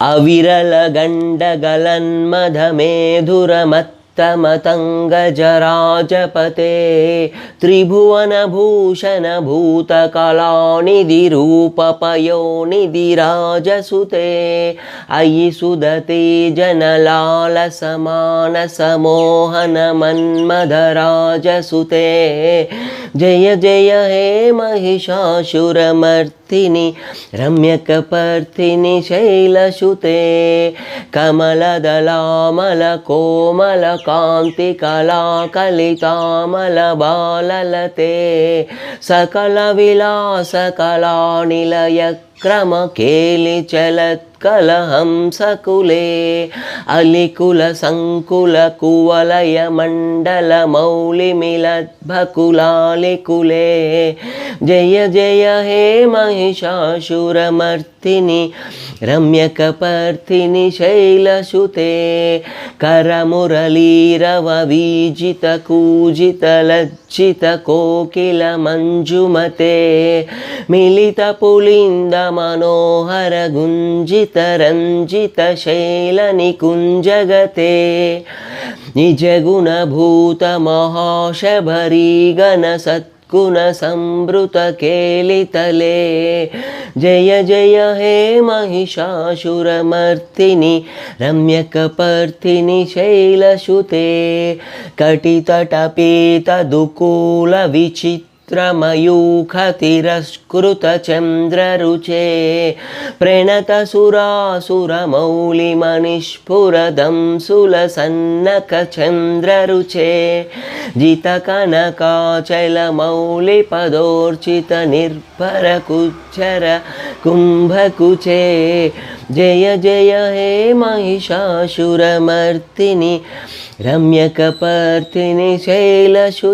अविरलगण्डगलन्मधमेधुरमत्तमतङ्गजराजपते त्रिभुवनभूषणभूतकलानिधिरूपपयोनिधिराजसुते अयि सुदते जनलालसमानसमोहनमन्मथराजसुते जय जय हे महिषासुरमर्दिनि रम्यकपर्दिनि शैलसुते कमलदलामलकोमलकान्तिकलाकलितामलबाललते सकलविलासकलानिलयक्रमकेलिचलत्कलहंसकुले अलिकुलसङ्कुलकुवलयमण्डलमौलिमिलद्भकुलालिकुले जय जय हे महिषासुरमर्दिनि रम्यकपर्दिनि शैलसुते करमुरलीरववीजितकूजितलज्जितकोकिलमञ्जुमते मिलितपुलिन्दमनोहरगुञ्जितरञ्जितशैलनिकुञ्जगते निजगुणभूतमहाशबरीगणसद्गुणसंवृतकेलितले जय जय हे महिषासुरमर्दिनि रम्यकपर्दिनि शैलसुते कटितटपीतदुकूलविचित्रमयूखतिरस्कृतचन्द्ररुचे प्रणतसुरासुरमौलिमनिष्फुरदं सुलसन्नकचन्द्ररुचे जितकनकाचलमौलिपदोर्चितनिर्भरकुज्जर कुम्भकुचे जय जय हे महिषासुरमर्दिनि रम्यकपर्दिनि शैलसुते।